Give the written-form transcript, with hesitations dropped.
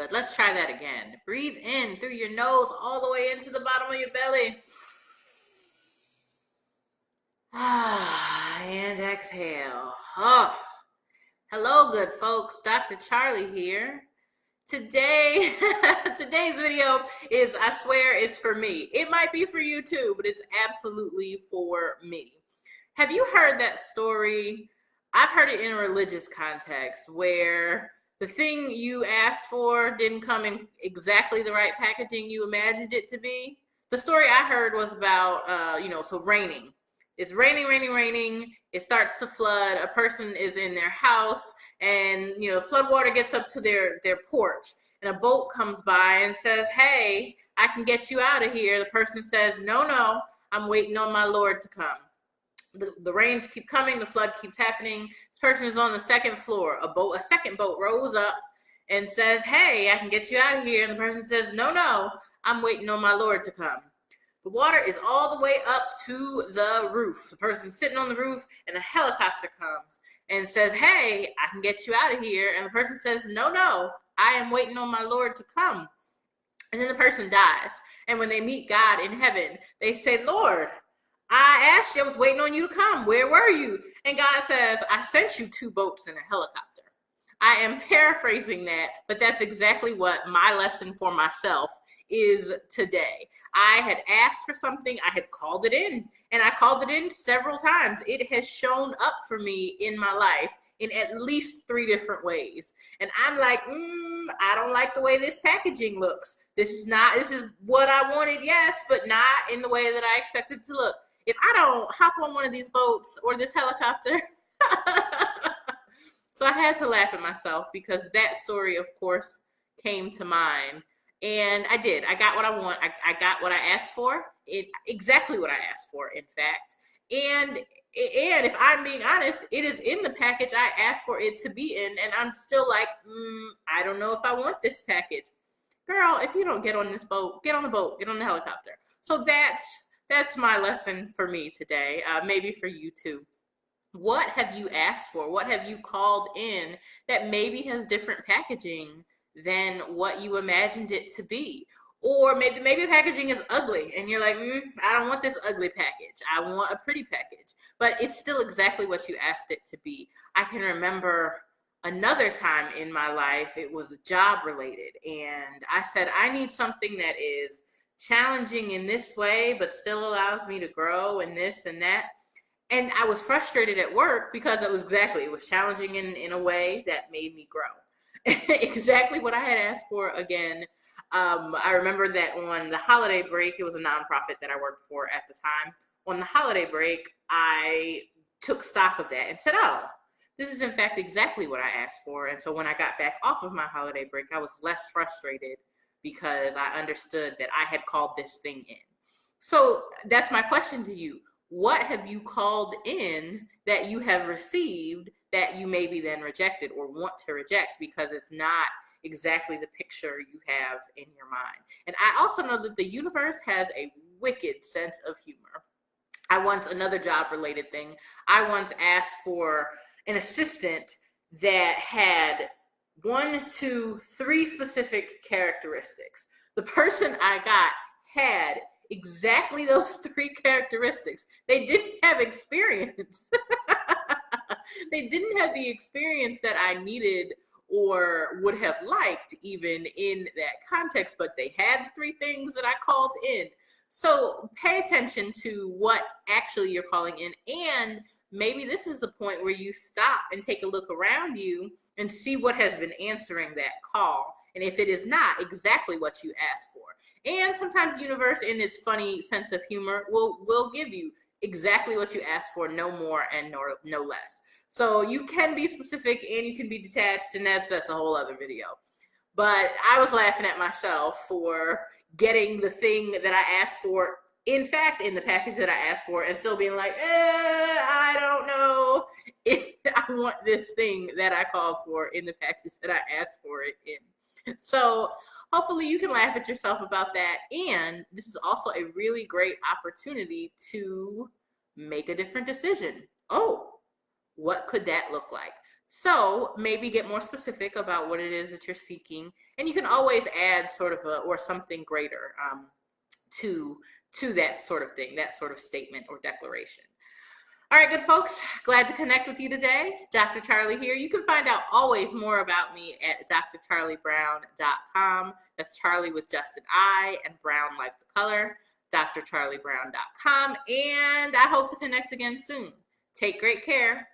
good. Let's try that again. Breathe in through your nose all the way into the bottom of your belly. And exhale. Oh. Hello, good folks. Dr. Charli here. Today's video is, I swear, it's for me. It might be for you too, but it's absolutely for me. Have you heard that story? I've heard it in a religious context where the thing you asked for didn't come in exactly the right packaging you imagined it to be. The story I heard was about, so raining. It's raining. It starts to flood. A person is in their house and, flood water gets up to their porch and a boat comes by and says, "Hey, I can get you out of here." The person says, No, I'm waiting on my Lord to come. The rains keep coming. The flood keeps happening. This person is on the second floor. A second boat rolls up and says, "Hey, I can get you out of here." And the person says, No, I'm waiting on my Lord to come. The water is all the way up to the roof. The person's sitting on the roof and a helicopter comes and says, "Hey, I can get you out of here." And the person says, No, I am waiting on my Lord to come. And then the person dies. And when they meet God in heaven, they say, "Lord, I asked you, I was waiting on you to come. Where were you?" And God says, "I sent you 2 boats and a helicopter." I am paraphrasing that, but that's exactly what my lesson for myself is today. I had asked for something, I had called it in, and I called it in several times. It has shown up for me in my life in at least 3 different ways. And I'm like, I don't like the way this packaging looks. This is what I wanted, yes, but not in the way that I expected it to look. If I don't hop on one of these boats or this helicopter, so I had to laugh at myself because that story, of course, came to mind. And I did. I got what I want. I got what I asked for. Exactly what I asked for, in fact. And if I'm being honest, it is in the package I asked for it to be in. And I'm still like, I don't know if I want this package. Girl, if you don't get on this boat, get on the boat, get on the helicopter. So that's my lesson for me today. Maybe for you too. What have you asked for? What have you called in that maybe has different packaging than what you imagined it to be? Or maybe the packaging is ugly and you're like, I don't want this ugly package. I want a pretty package. But it's still exactly what you asked it to be. I can remember another time in my life, it was job related. And I said, I need something that is challenging in this way, but still allows me to grow and this and that. And I was frustrated at work because it was challenging in a way that made me grow. Exactly what I had asked for again. I remember that on the holiday break, it was a nonprofit that I worked for at the time. On the holiday break, I took stock of that and said, oh, this is in fact exactly what I asked for. And so when I got back off of my holiday break, I was less frustrated because I understood that I had called this thing in. So that's my question to you. What have you called in that you have received that you maybe then rejected or want to reject because it's not exactly the picture you have in your mind? And I also know that the universe has a wicked sense of humor. Another job related thing, I once asked for an assistant that had 1, 2, 3 specific characteristics. The person I got had exactly those 3 characteristics. They didn't have experience. They didn't have the experience that I needed or would have liked even in that context, but they had the 3 things that I called in. So pay attention to what actually you're calling in, and maybe this is the point where you stop and take a look around you and see what has been answering that call, and if it is not exactly what you asked for. And sometimes the universe, in its funny sense of humor, will give you exactly what you asked for, no more and no less. So you can be specific and you can be detached, and that's a whole other video. But I was laughing at myself for getting the thing that I asked for, in fact, in the package that I asked for, and still being like, I don't know if I want this thing that I called for in the package that I asked for it in. So hopefully you can laugh at yourself about that. And this is also a really great opportunity to make a different decision. Oh, What could that look like? So maybe get more specific about what it is that you're seeking, and you can always add sort of or something greater to that sort of thing, that sort of statement or declaration. All right, good folks, glad to connect with you today. Dr. Charli here. You can find out always more about me at drcharlibrown.com. That's Charli with just an I and Brown like the color, drcharlibrown.com. And I hope to connect again soon. Take great care.